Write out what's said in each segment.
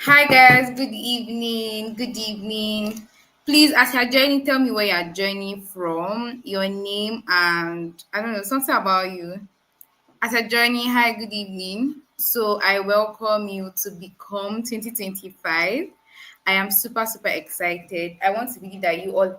Hi guys, good evening. Good evening. Please, as you're joining, tell me where you're joining from, your name, and I don't know, something about you. As you're joining, hi, good evening. So I welcome you to Become 2025. I am super, super excited. I want to believe that you all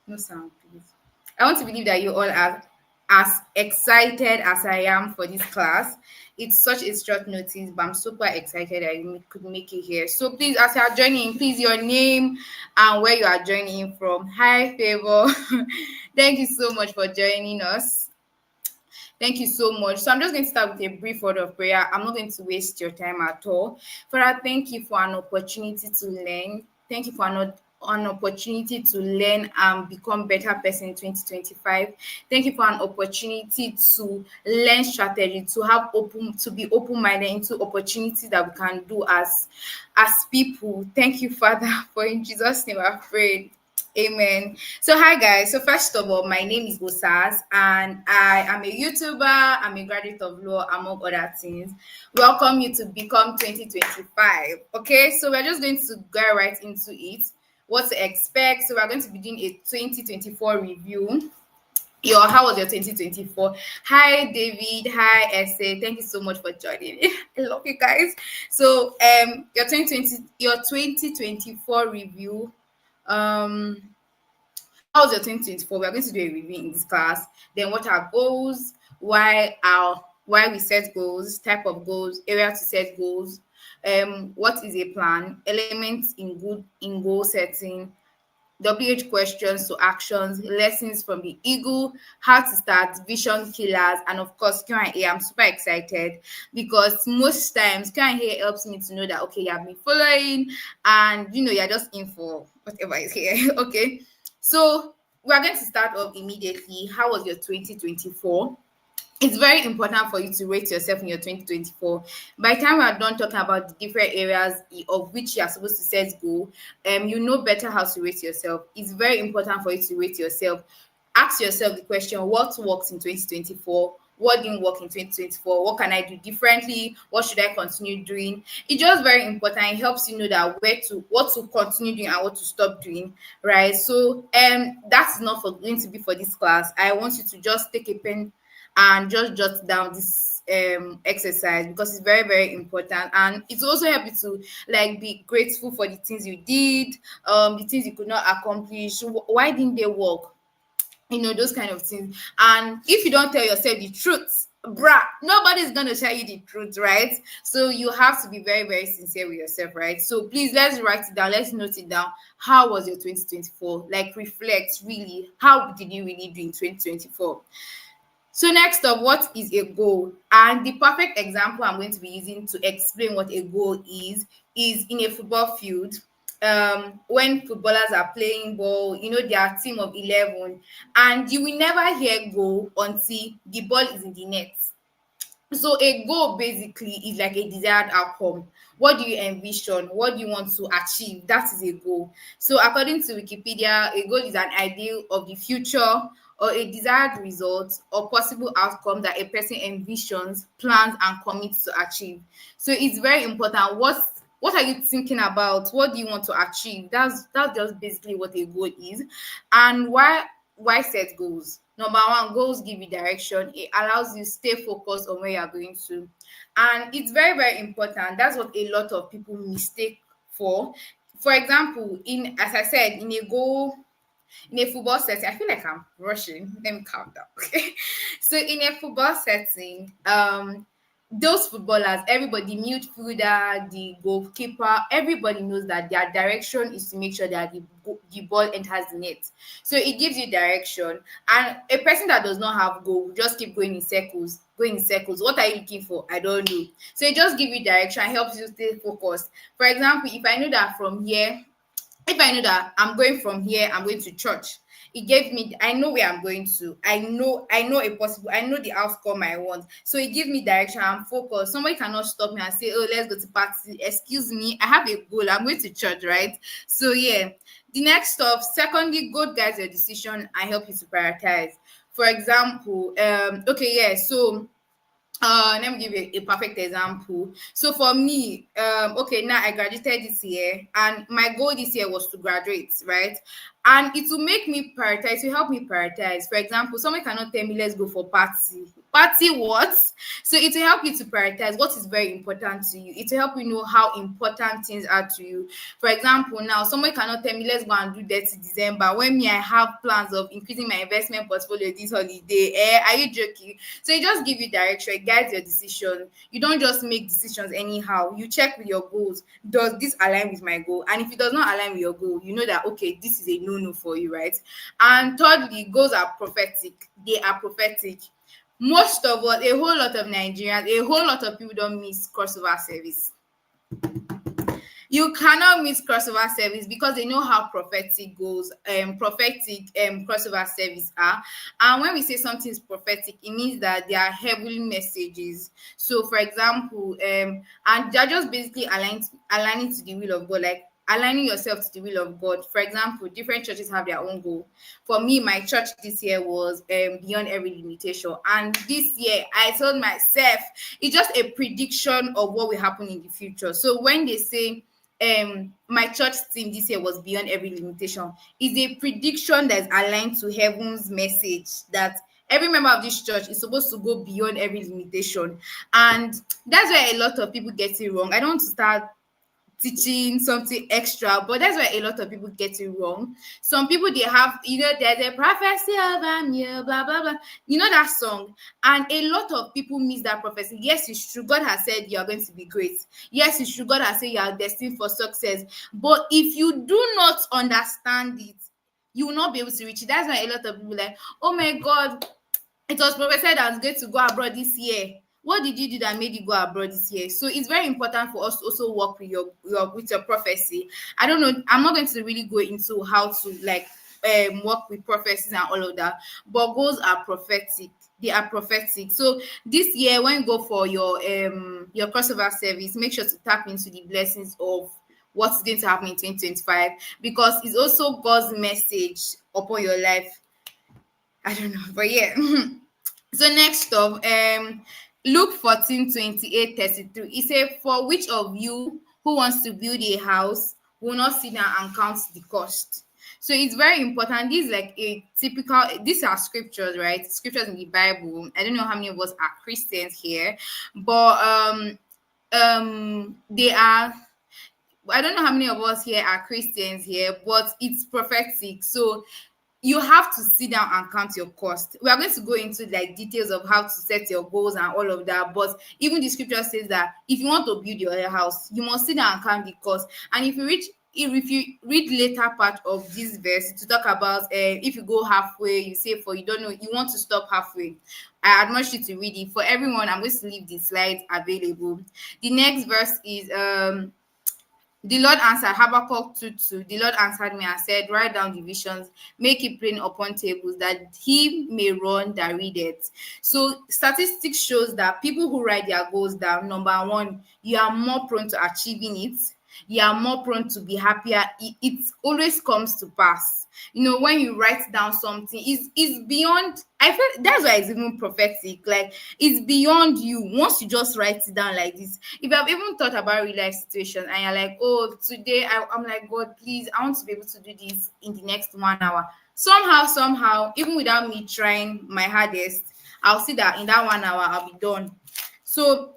no sound, please. I want to believe that you all are as excited as I am for this class. It's such a short notice, but I'm super excited that could make it here. So please, as you are joining, please your name and where you are joining from. Hi, Favor. Thank you so much for joining us. Thank you so much. So I'm just going to start with a brief word of prayer. I'm not going to waste your time at all. Father, thank you for an opportunity to learn. Thank you for an opportunity to learn and become better person in 2025. Thank you for an opportunity to learn strategy, to be open-minded into opportunities that we can do as people. Thank you, Father, for in Jesus' name I've prayed. Amen. So, hi guys. So, first of all, my name is Osas, and I am a YouTuber. I'm a graduate of law, among other things. Welcome you to Become 2025. Okay, so we're just going to go right into it. What to expect? So, we're going to be doing a 2024 review. How was your 2024? Hi David, hi Essay. Thank you so much for joining. I love you guys. So, your 2024 review. Um how was your 2024? We are going to do a review in this class. Then what are goals? Why we set goals, type of goals, area to set goals, what is a plan, elements in goal setting, WH questions to actions, lessons from the eagle, how to start, vision killers, and of course Q&A. I'm super excited because most times Q&A helps me to know that okay, you have been following and you're just in for whatever is here. Okay. So we are going to start off immediately. How was your 2024? It's very important for you to rate yourself in your 2024. By the time we are done talking about the different areas of which you are supposed to set goal, you know better how to rate yourself. It's very important for you to rate yourself. Ask yourself the question: what worked in 2024? What didn't work in 2024? What can I do differently? What should I continue doing? It's just very important. It helps you know that what to continue doing and what to stop doing, right? So that's not for going to be for this class. I want you to just take a pen and just jot down this exercise because it's very very important, and it will also help you to like be grateful for the things you did, the things you could not accomplish. Why didn't they work? Those kind of things. And if you don't tell yourself the truth, bruh, nobody's gonna tell you the truth, right? So you have to be very very sincere with yourself, right? So please, let's write it down, let's note it down. How was your 2024? Like, reflect, really, how did you really do in 2024? So next up, what is a goal? And the perfect example I'm going to be using to explain what a goal is in a football field. When footballers are playing ball, they are team of 11, and you will never hear goal until the ball is in the net. So a goal basically is like a desired outcome. What do you envision? What do you want to achieve? That is a goal. So according to Wikipedia, a goal is an ideal of the future or a desired result or possible outcome that a person envisions, plans, and commits to achieve. So it's very important. What are you thinking about? What do you want to achieve? That's just basically what a goal is. And why set goals? Number one, goals give you direction. It allows you stay focused on where you're going to. And it's very, very important. That's what a lot of people mistake for. For example, as I said, in a football setting, I feel like I'm rushing. Let me calm down. Okay. So in a football setting, those footballers, everybody, midfielder, the goalkeeper, everybody knows that their direction is to make sure that the ball enters the net. So it gives you direction. And a person that does not have goal will just keep going in circles, going in circles. What are you looking for? I don't know. So it just gives you direction, helps you stay focused. For example, if I know that I'm going from here, I'm going to church. It gave me, I know where I'm going to. I know the outcome I want. So it gives me direction. I'm focused. Somebody cannot stop me and say, oh, let's go to party. Excuse me, I have a goal. I'm going to church, right? So yeah. The next stuff, secondly, God guides your decision and help you to prioritize. For example, okay, yeah, so Let me give you a perfect example. So for me, okay, now I graduated this year, and my goal this year was to graduate, right? And it will make me prioritize, it will help me prioritize. For example, someone cannot tell me let's go for party. Party what? So it will help you to prioritize what is very important to you. It will help you know how important things are to you. For example, now someone cannot tell me let's go and do dirty December when me I have plans of increasing my investment portfolio this holiday. Are you joking? So it just give you direction, it guides your decision. You don't just make decisions anyhow. You check with your goals. Does this align with my goal? And if it does not align with your goal, you know that okay, this is a no-no for you, right? And thirdly, goals are prophetic. They are prophetic. Most of us, a whole lot of Nigerians, a whole lot of people don't miss crossover service. You cannot miss crossover service because they know how prophetic goes prophetic crossover service are. And when we say something is prophetic, it means that they are heavenly messages. So for example, and they're just basically aligning to the will of God, like aligning yourself to the will of God. For example, different churches have their own goal. For me, my church this year was beyond every limitation, and this year I told myself it's just a prediction of what will happen in the future. So when they say my church team this year was beyond every limitation, is a prediction that is aligned to heaven's message that every member of this church is supposed to go beyond every limitation. And that's why a lot of people get it wrong. I don't want to start teaching something extra, but that's why a lot of people get it wrong. Some people they have, there's a prophecy over me, blah blah blah. You know that song, and a lot of people miss that prophecy. Yes, it's true. God has said you are going to be great. Yes, it's true. God has said you are destined for success. But if you do not understand it, you will not be able to reach it. That's why a lot of people like, oh my God, it was prophesied I was going to go abroad this year. What did you do that made you go abroad this year? So it's very important for us to also work with your prophecy. I don't know. I'm not going to really go into how to like work with prophecies and all of that. But goals are prophetic. They are prophetic. So this year, when you go for your crossover service, make sure to tap into the blessings of what's going to happen in 2025 because it's also God's message upon your life. I don't know, but yeah. So next up, Luke 14:28-32. It said, "For which of you who wants to build a house will not sit down and count the cost?" So it's very important. This is like a typical. These are scriptures, right? Scriptures in the Bible. I don't know how many of us are Christians here, but they are. I don't know how many of us here are Christians here, but it's prophetic. So you have to sit down and count your cost. We are going to go into like details of how to set your goals and all of that. But even the scripture says that if you want to build your house, you must sit down and count the cost. And if you read later part of this verse to talk about if you go halfway, you say for you don't know, you want to stop halfway. I admonish you to read it. For everyone, I'm going to leave the slides available. The next verse is the Lord answered Habakkuk 2:2. The Lord answered me and said, write down the visions, make it plain upon tables, that he may run that read it. So statistics shows that people who write their goals down, number one, you are more prone to achieving it. You are more prone to be happier. It always comes to pass. When you write down something, is beyond. I feel that's why it's even prophetic. Like it's beyond you. Once you just write it down like this, if you have even thought about real life situations and you're like, oh, today I'm like, God, please, I want to be able to do this in the next 1 hour. Somehow, even without me trying my hardest, I'll see that in that 1 hour I'll be done. So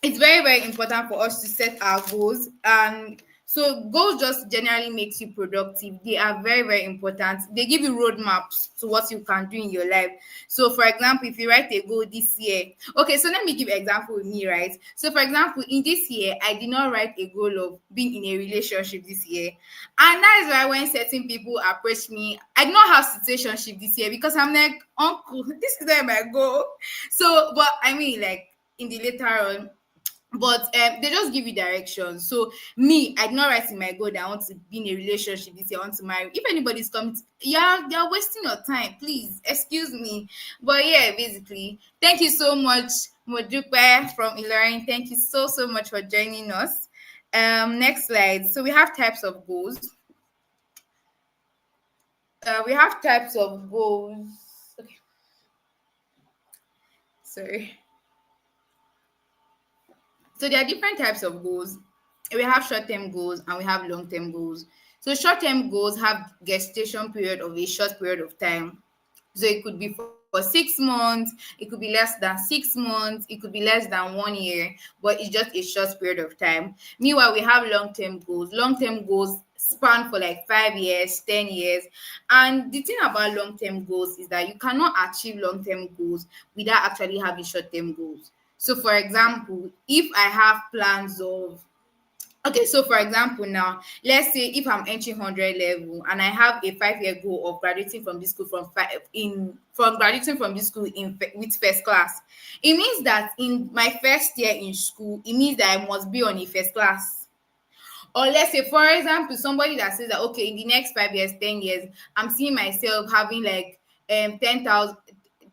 it's very, very important for us to set our goals. And so goals just generally makes you productive. They are very, very important. They give you roadmaps to what you can do in your life. So for example, if you write a goal this year, okay, so let me give example with me, right? So for example, in this year I did not write a goal of being in a relationship this year. And that is why when certain people approach me, I do not have situationship this year because I'm like, uncle, this is not my goal. So but I mean, like, in the later on, but they just give you direction. So me, I did not write in my goal that I want to be in a relationship this year, I want to marry. If anybody's coming yeah, you're wasting your time, please excuse me. But yeah, basically, thank you so much, Modupe from Ilorin. Thank you so much for joining us. Next slide. So we have types of goals. We have types of goals. Okay, sorry. So there are different types of goals. We have short-term goals and we have long-term goals. So short-term goals have gestation period of a short period of time. So it could be for 6 months, it could be less than 6 months, it could be less than 1 year, but it's just a short period of time. Meanwhile, we have long-term goals. Long-term goals span for like 5 years, 10 years. And the thing about long-term goals is that you cannot achieve long-term goals without actually having short-term goals. So, for example, if I have plans of Okay, so for example, now let's say if I'm entering 100 level and I have a 5 year goal of graduating from this school from graduating from this school with first class, it means that in my first year in school, it means that I must be on a first class. Or let's say, for example, somebody that says that okay, in the next 5 years, 10 years, I'm seeing myself having like 10,000.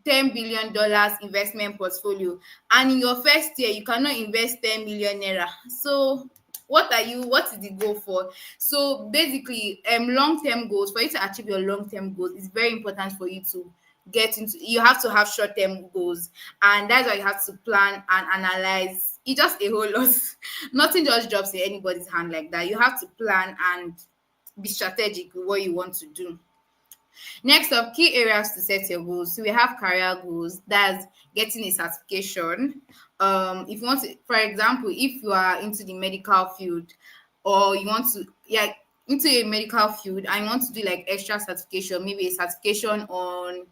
$10 billion investment portfolio, and in your first year you cannot invest 10 million naira. So what is the goal for? So basically, long-term goals, for you to achieve your long-term goals, it's very important for you to you have to have short-term goals, and that's why you have to plan and analyze. It's just a whole lot. Nothing just drops in anybody's hand like that. You have to plan and be strategic with what you want to do. Next up, key areas to set your goals. So we have career goals, that's getting a certification. If you want to, for example, if you are into the medical field, or you want to, yeah, into a medical field and you want to do like extra certification, maybe a certification on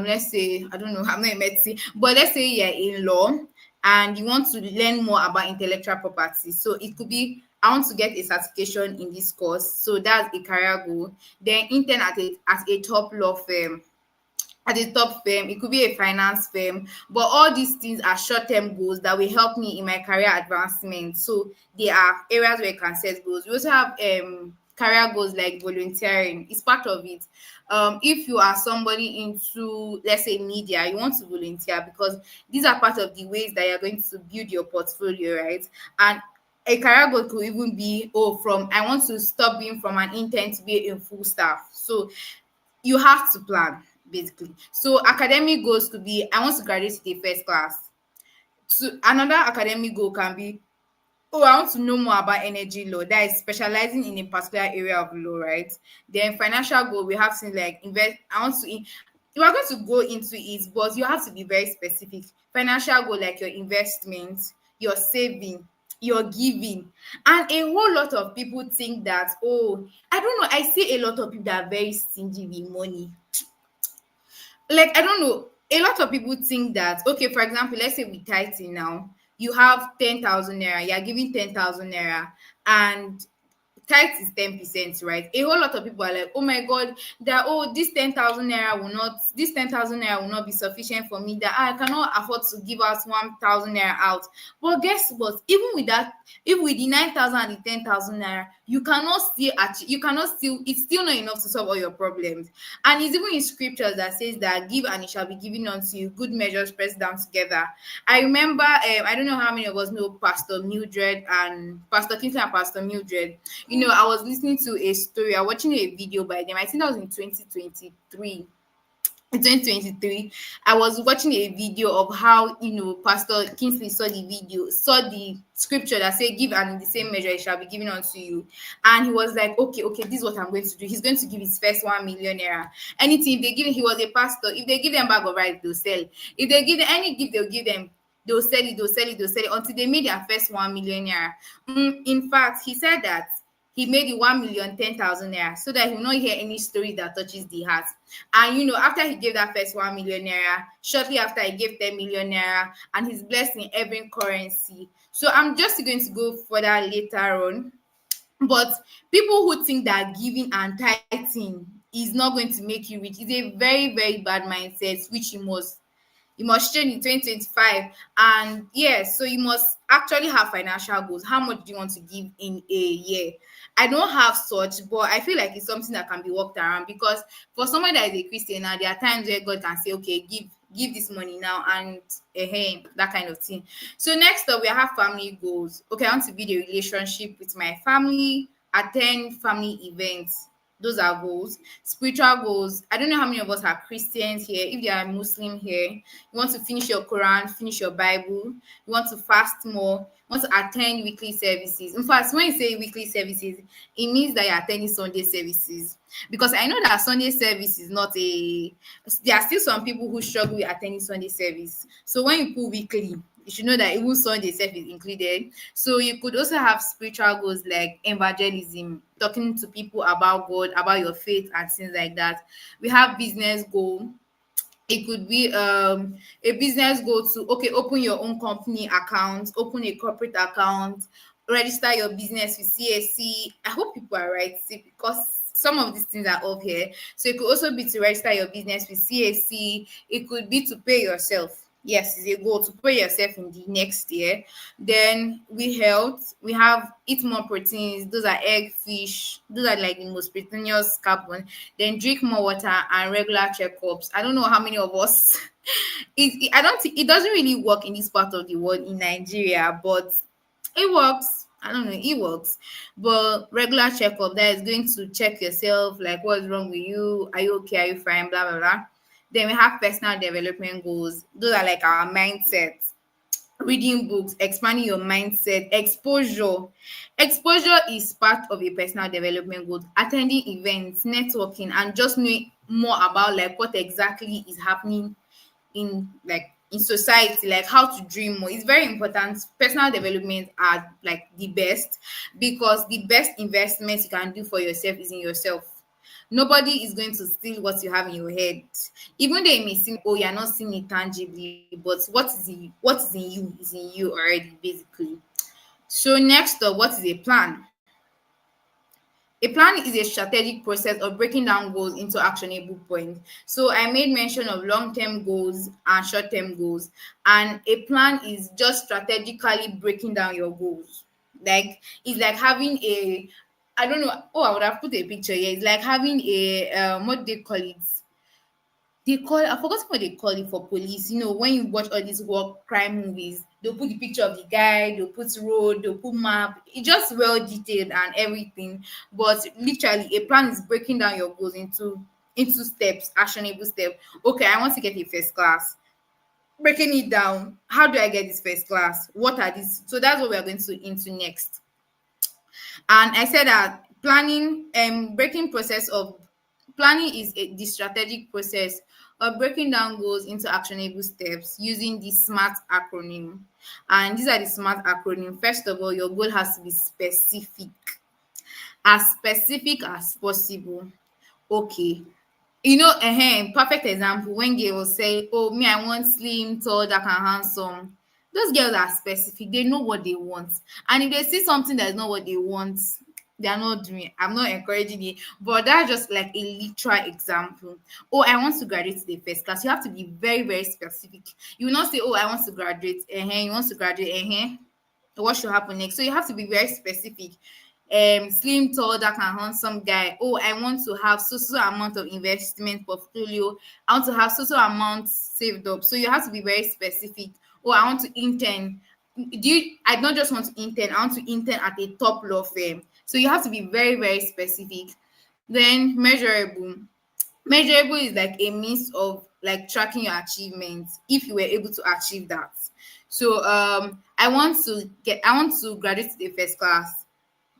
let's say, I don't know, I'm not in medicine, but let's say you're in law and you want to learn more about intellectual property. So it could be, I want to get a certification in this course. So that's a career goal. Then intern at a top law firm. At a top firm, it could be a finance firm, but all these things are short-term goals that will help me in my career advancement. So there are areas where you can set goals. We also have career goals like volunteering. It's part of it. If you are somebody into, let's say, media, you want to volunteer because these are part of the ways that you're going to build your portfolio, right? And a career goal could even be, oh, from I want to stop being from an intern to be a full staff. So you have to plan, basically. So academic goals could be, I want to graduate with a first class. So another academic goal can be, oh, I want to know more about energy law, that is specializing in a particular area of law, right? Then financial goal, we have things like invest. You are going to go into it, but you have to be very specific. Financial goal, like your investment, your saving, your giving. And a whole lot of people think that, oh, I don't know, I see a lot of people that are very stingy with money. Like, I don't know, a lot of people think that, okay, for example, let's say we tithing now, you have 10,000 naira, you're giving 10,000 naira, and tax is 10%, right? A whole lot of people are like, oh my god, that, oh, this 10,000 naira will not be sufficient for me, that I cannot afford to give out 1,000 naira out. But guess what? Even with that, even with the 9,000 and the 10,000 naira, you cannot still, it's still not enough to solve all your problems. And it's even in scriptures that says that give and it shall be given unto you, good measures pressed down together. I remember, I don't know how many of us know Pastor Mildred and Pastor Kinsley and Pastor Mildred. I was listening to a story, I was watching a video by them. I think that was in 2023. In 2023, I was watching a video of how Pastor Kingsley saw the scripture that said, "Give and in the same measure it shall be given unto you." And he was like, "Okay, this is what I'm going to do." He's going to give his first 1 million naira. Anything if they give him, he was a pastor. If they give them bag of rice, they'll sell. If they give them any gift, they'll give them. They'll sell it. They'll sell it. They'll sell it until they made their first 1 million naira. In fact, he said that he made the 1,000,000 10,000 naira so that he will not hear any story that touches the heart. And after he gave that first 1 million naira, shortly after he gave 10 million naira, and he's blessed in every currency. So I'm just going to go further later on. But people who think that giving and tithing is not going to make you rich is a very, very bad mindset, which you must change in 2025. And yes, so you must actually have financial goals. How much do you want to give in a year? I don't have such, but I feel like it's something that can be worked around, because for someone that is a Christian now, there are times where God can say, okay, give this money now, and that kind of thing. So next up, we have family goals. Okay, I want to build a relationship with my family, attend family events. Those are goals. Spiritual goals. I don't know how many of us are Christians here. If you are Muslim here, you want to finish your Quran, finish your Bible, you want to fast more, you want to attend weekly services. In fact, when you say weekly services, it means that you're attending Sunday services. Because I know that Sunday service is not a, there are still some people who struggle with attending Sunday service. So when you put weekly, you should know that even Sunday self is included. So you could also have spiritual goals like evangelism, talking to people about God, about your faith, and things like that. We have business goal. It could be a business goal to, okay, open your own company account, open a corporate account, register your business with CSC. I hope people are right, see, because some of these things are up here. So it could also be to register your business with CSC. It could be to pay yourself. Yes, it's a goal to pay yourself in the next year. Then we health, we have eat more proteins. Those are egg, fish. Those are like the most proteinous carbon. Then drink more water and regular checkups. I don't know how many of us. I don't think it doesn't really work in this part of the world in Nigeria, but it works. I don't know, it works. But regular checkup that is going to check yourself, like what's wrong with you, are you okay, are you fine, blah blah blah. Then we have personal development goals. Those are like our mindset. Reading books, expanding your mindset, exposure. Exposure is part of a personal development goal. Attending events, networking, and just knowing more about like what exactly is happening in society, like how to dream more. It's very important. Personal development are like the best, because the best investment you can do for yourself is in yourself. Nobody is going to steal what you have in your head. Even though it may seem, oh, you're not seeing it tangibly, but what is in you is in you already, basically. So next up, what is a plan? A plan is a strategic process of breaking down goals into actionable points. So I made mention of long-term goals and short-term goals, and a plan is just strategically breaking down your goals. Like it's like having a, I don't know. Oh, I would have put a picture here. It's like having a what do they call it? They call, I forgot what they call it for police. You know, when you watch all these war crime movies, they'll put the picture of the guy, they'll put road, they'll put map. It's just well detailed and everything. But literally, a plan is breaking down your goals into steps, actionable steps. Okay, I want to get a first class. Breaking it down. How do I get this first class? What are these? So that's what we're going to into next. And I said that planning and breaking process of planning is the strategic process of breaking down goals into actionable steps using the SMART acronym. And these are the SMART acronym. First of all, your goal has to be specific as possible. Okay. You know, perfect example when girls say, oh, me, I want slim, tall, dark, and handsome. Those girls are specific. They know what they want. And if they see something that is not what they want, they are not doing it. I'm not encouraging it, but that's just like a literal example. Oh, I want to graduate to the first class. You have to be very, very specific. You will not say, oh, I want to graduate. You want to graduate. What should happen next? So you have to be very specific. Slim, tall, dark, and handsome guy. Oh, I want to have so amount of investment portfolio. I want to have so amount saved up. So you have to be very specific. Oh, I want to intern. I don't just want to intern. I want to intern at a top law firm. So you have to be very, very specific. Then measurable. Measurable is like a means of like tracking your achievements if you were able to achieve that. So I want to graduate to the first class.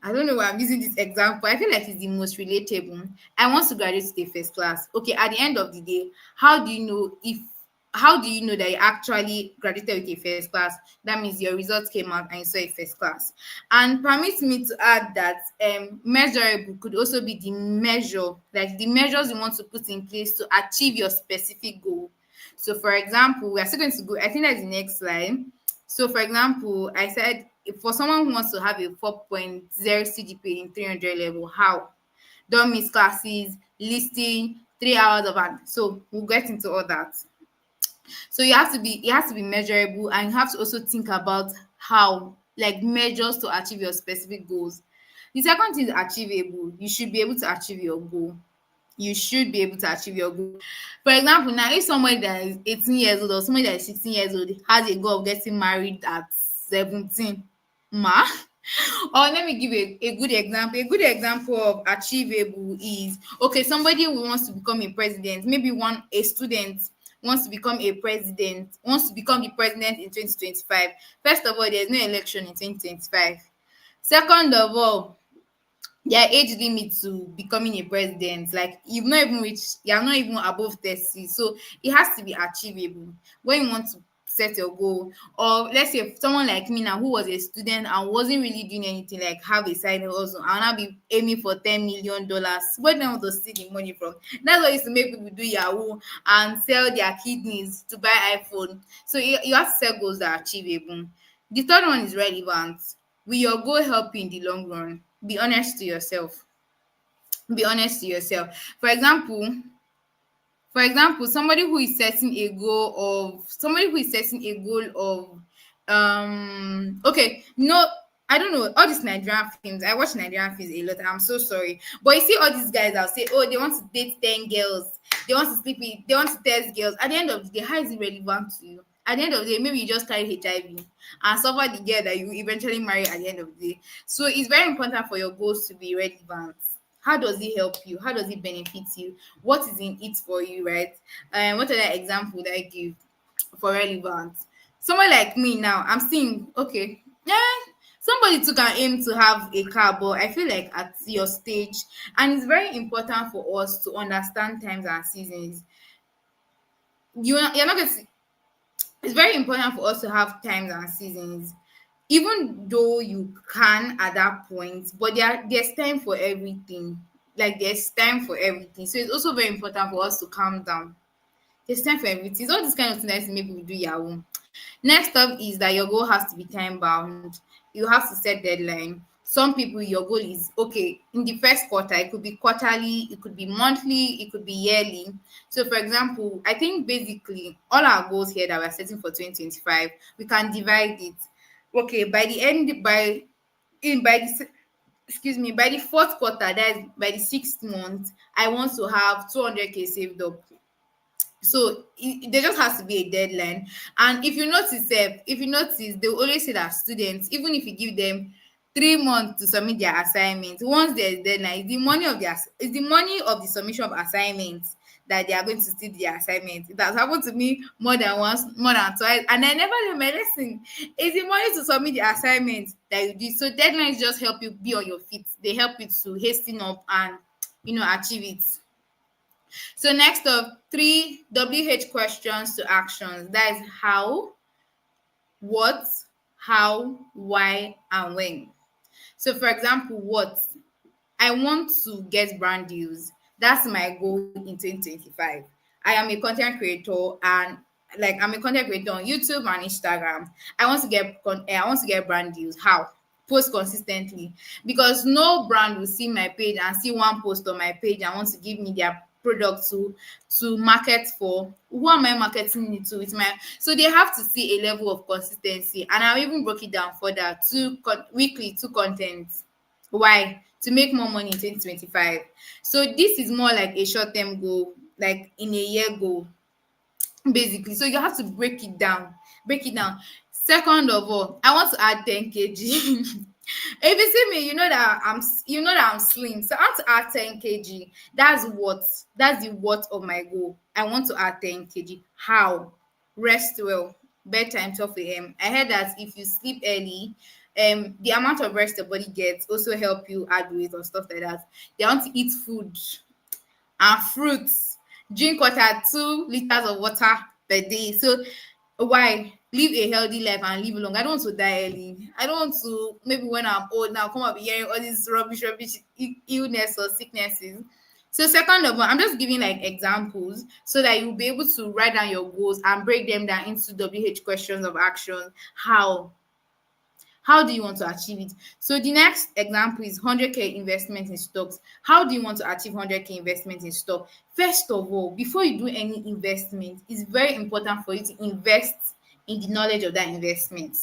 I don't know why I'm using this example. I feel like it's the most relatable. I want to graduate to the first class. Okay, at the end of the day, how do you know that you actually graduated with a first class? That means your results came out and you saw a first class. And permit me to add that measurable could also be the measure, like the measures you want to put in place to achieve your specific goal. So, for example, we are still going to go, I think that's the next slide. So, for example, I said if for someone who wants to have a 4.0 CGPA in 300 level, how? Don't miss classes, listing, 3 hours of ad. So, we'll get into all that. So it has to be measurable, and you have to also think about how, like measures to achieve your specific goals. The second thing is achievable. You should be able to achieve your goal. You should be able to achieve your goal. For example, now if somebody that is 18 years old or somebody that is 16 years old has a goal of getting married at 17, ma, Or let me give a good example. A good example of achievable is, okay, somebody who wants to become a president, maybe a student wants to become a president, wants to become the president in 2025. First of all, there's no election in 2025. Second of all, their age limit to becoming a president, like you're not even above 30, so it has to be achievable when you want to set your goal. Or let's say someone like me now, who was a student and wasn't really doing anything, like have a side hustle, I'll now be aiming for $10 million. Where do I want to see the money from? That's what used to make people do yahoo and sell their kidneys to buy iPhone. So you have to set goals that are achievable. The third one is relevant. Will your goal help you in the long run? Be honest to yourself. Be honest to yourself. For example, somebody who is setting a goal of okay, no, I don't know, all these Nigerian films. I watch Nigerian films a lot. I'm so sorry. But you see all these guys, I'll say, oh, they want to date 10 girls, they want to sleep with, they want to test girls. At the end of the day, how is it relevant to you? At the end of the day, maybe you just carry HIV and suffer the girl that you eventually marry at the end of the day. So it's very important for your goals to be relevant. How does it help you? How does it benefit you? What is in it for you, right? What other example would I give for relevance? Someone like me now, I'm seeing, okay, yeah, somebody took an aim to have a car, but I feel like at your stage, and it's very important for us to understand times and seasons. You're not going to, it's very important for us to have times and seasons, even though you can at that point, but there's time for everything. Like there's time for everything. So it's also very important for us to calm down. There's time for everything. It's all this kind of things that maybe we do Yahoo. Next up is that your goal has to be time bound. You have to set deadline. Some people, your goal is okay in the first quarter. It could be quarterly, it could be monthly, it could be yearly. So, for example, I think basically all our goals here that we're setting for 2025, we can divide it. Okay, by the end, by the excuse me, by the fourth quarter, that is by the 6th month, I want to have 200K saved up. So there just has to be a deadline. And if you notice, they will always say that students, even if you give them 3 months to submit their assignment, once there's deadline, it's the money of the submission of assignments that they are going to see the assignment. It has happened to me more than once, more than twice, and I never learned my lesson. It's the money to submit the assignment that you do. So deadlines just help you be on your feet. They help you to hasten up and achieve it. So next up, 3 WH questions to actions. That is how, what, how, why, and when. So for example, what? I want to get brand deals. That's my goal in 2025. I am a content creator, and like I'm a content creator on YouTube and Instagram. I want to get brand deals. How? Post consistently, because no brand will see my page and see one post on my page and want to give me their product to market for. Who am I marketing it to? It's my So they have to see a level of consistency, and I'll even broke it down further. Weekly, two contents. Why? To make more money in 2025. So this is more like a short-term goal, like in a year goal, basically. So you have to break it down. Break it down. Second of all, I want to add 10 kg. If you see me, you know that I'm slim. So I want to add 10 kg. That's the what of my goal. I want to add 10 kg. How? Rest well. Bedtime 12 a.m. I heard that if you sleep early, the amount of rest your body gets also help you add weight or stuff like that. They want to eat food and fruits. Drink water, 2 liters of water per day. So why? Live a healthy life and live long. I don't want to die early. I don't want to, maybe when I'm old now, come up hearing all these rubbish illness or sicknesses. So second of all, I'm just giving like examples so that you'll be able to write down your goals and break them down into WH questions of action. How do you want to achieve it? So the next example is 100K investment in stocks. How do you want to achieve 100K investment in stock? First of all, before you do any investment, it's very important for you to invest in the knowledge of that investment.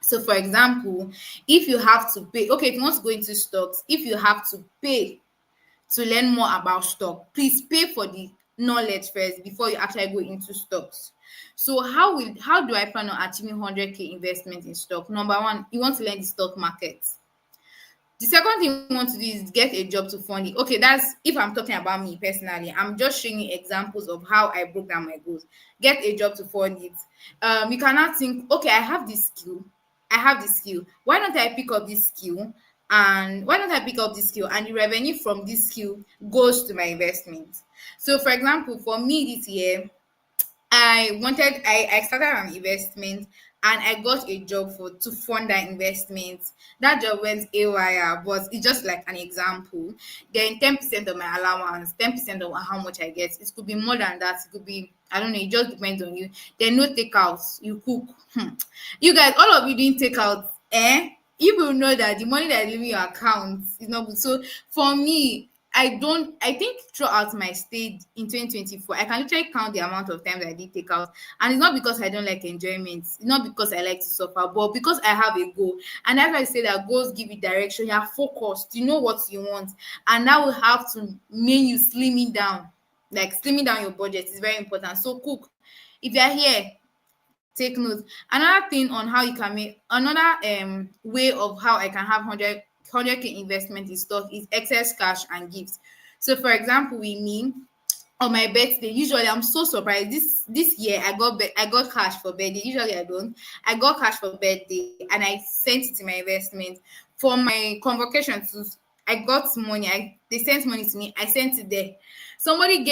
So for example, if you have to pay, okay, if you want to go into stocks, if you have to pay to learn more about stock, please pay for the knowledge first before you actually go into stocks. So how do I plan on achieving 100K investment in stock? Number one, you want to learn the stock market. The second thing you want to do is get a job to fund it. Okay, that's if I'm talking about me personally. I'm just showing you examples of how I broke down my goals. Get a job to fund it. You cannot think, okay, I have this skill. I have this skill. Why don't I pick up this skill? And why don't I pick up this skill? And the revenue from this skill goes to my investment. So, for example, for me this year, I started an investment and I got a job for to fund that investment. That job went AYR, but it's just like an example. Then 10% of my allowance, 10% of how much I get. It could be more than that. It could be, I don't know, it just depends on you. Then no takeouts, you cook. You guys, all of you doing takeouts, eh? You will know that the money that is leaving your account is not good. So for me, I think throughout my stay in 2024, I can literally count the amount of times I did take out. And it's not because I don't like enjoyment, it's not because I like to suffer, but because I have a goal. And as I say, that goals give you direction, you are focused, you know what you want, and that will have to mean you slimming down. Like slimming down your budget is very important. So cook. If you're here, take note. Another thing on how you can make another way of how I can have 100K investment in stock is excess cash and gifts. So for example, with me, on my birthday, usually I'm so surprised. This year I got cash for birthday. Usually I don't. I got cash for birthday and I sent it to my investment. For my convocation too, I got money. They sent money to me. I sent it there. Somebody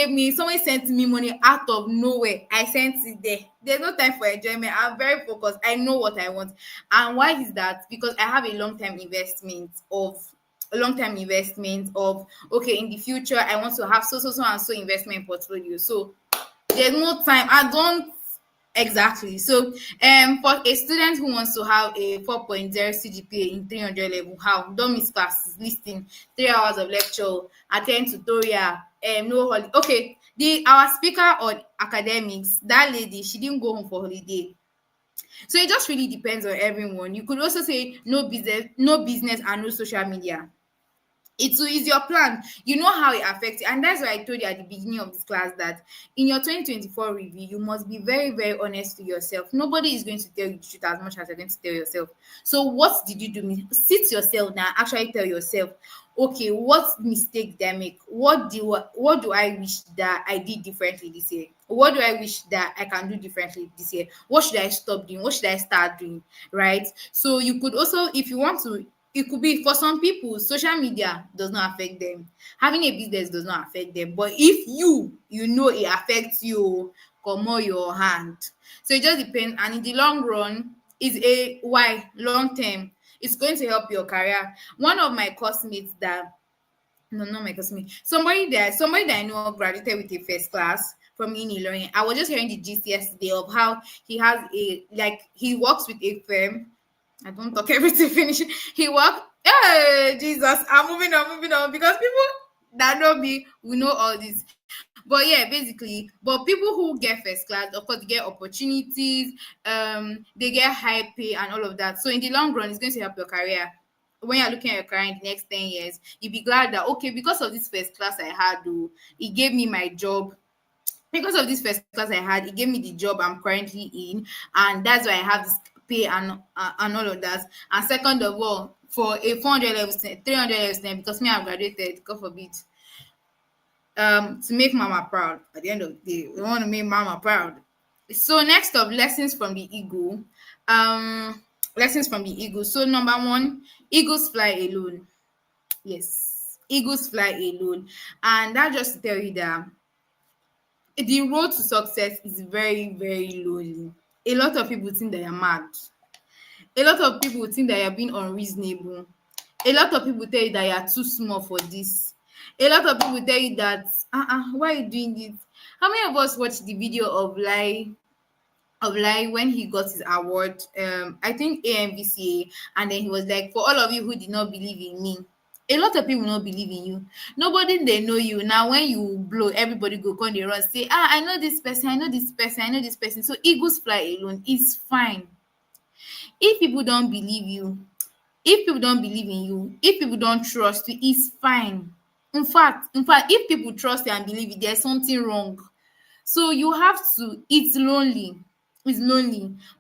sent me money out of nowhere. I sent it there. There's no time for enjoyment. I'm very focused. I know what I want. And why is that? Because I have a long-term investment of okay, in the future I want to have so and so investment portfolio. So there's no time. I don't exactly. So for a student who wants to have a 4.0 CGPA in 300 level, how? Don't miss classes, listen, 3 hours of lecture, attend tutorial, no holiday. Okay, the our speaker on academics, that lady, she didn't go home for holiday. So it just really depends on everyone. You could also say no business and no social media. Is your plan. You know how it affects you. And that's why I told you at the beginning of this class that in your 2024 review, you must be very, very honest to yourself. Nobody is going to tell you the truth as much as you're going to tell yourself. So what did you do? Sit yourself now, actually tell yourself, okay, what mistake did I make? What do I wish that I did differently this year? What do I wish that I can do differently this year? What should I stop doing? What should I start doing? Right? So you could also, if you want to, it could be for some people, social media does not affect them. Having a business does not affect them. But if you know it affects you, come on your hand. So it just depends. And in the long run, is a why long term, it's going to help your career. One of my classmates that no, not my classmate, somebody that I know graduated with a first class from uni learning. I was just hearing the gist yesterday of how he works with a firm. I don't talk everything finish. He worked. Hey, Jesus, I'm moving on because people that know me will know all this. But yeah, basically, but people who get first class, of course, they get opportunities, they get high pay and all of that. So in the long run, it's going to help your career. When you're looking at your career in the next 10 years, you'll be glad that okay, because of this first class I had, though, it gave me my job because of this first class I had, it gave me the job I'm currently in, and that's why I have this pay and all of that. And second of all, for a 400 level student, 300 level student, because me I've graduated, God forbid, to make mama proud. At the end of the day, we want to make mama proud. So next up, lessons from the eagle. Lessons from the eagle. So number one, eagles fly alone. Yes, eagles fly alone, and that just to tell you that the road to success is very, very lonely. A lot of people think that you're mad. A lot of people think that you're being unreasonable. A lot of people tell you that you're too small for this. A lot of people tell you that, why are you doing this? How many of us watched the video of Lai when he got his award? I think AMVCA, and then he was like, for all of you who did not believe in me, a lot of people not believe in you. Nobody they know you. Now when you blow, everybody go come they run say, I know this person, I know this person, I know this person. So eagles fly alone. It's fine. If people don't believe you, if people don't believe in you, if people don't trust you, it's fine. In fact, if people trust you and believe you, there's something wrong. So you have to, it's lonely,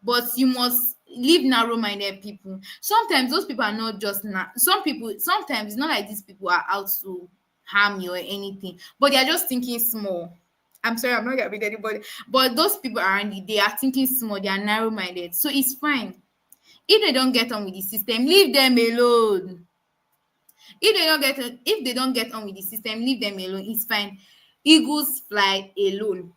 but you must leave narrow-minded people. Sometimes those people are not just some people, sometimes it's not like these people are out to harm you or anything, but they are just thinking small. I'm sorry, I'm not gonna beat anybody, but those people around you, they are thinking small, they are narrow-minded. So it's fine. If they don't get on with the system, leave them alone. If they don't get on with the system, leave them alone. It's fine. Eagles fly alone.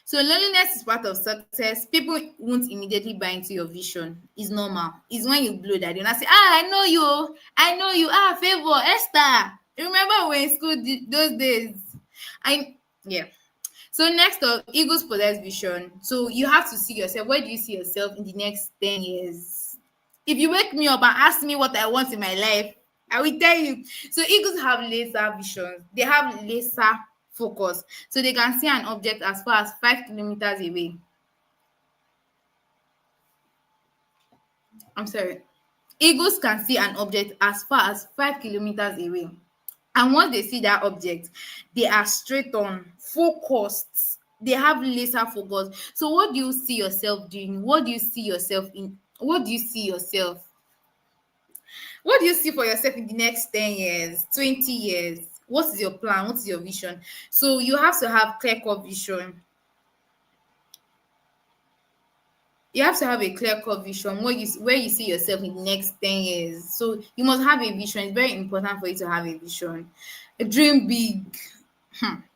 So loneliness is part of success. People won't immediately buy into your vision. It's normal. It's when you blow that they not say, I know you. I know you. Favor, Esther. Remember when in school those days? I yeah. So next up, eagles possess vision. So you have to see yourself. Where do you see yourself in the next 10 years? If you wake me up and ask me what I want in my life, I will tell you. So eagles have laser vision. They have laser focus. So they can see an object as far as 5 kilometers away. I'm sorry. Eagles can see an object as far as 5 kilometers away. And once they see that object, they are straight on, focused. They have laser focus. So what do you see yourself doing? What do you see yourself in? What do you see yourself? What do you see for yourself in the next 10 years, 20 years? What is your plan? What is your vision? So you have to have clear cut vision. You have to have a clear cut vision where you see yourself in the next 10 years. So you must have a vision. It's very important for you to have a vision. Dream big.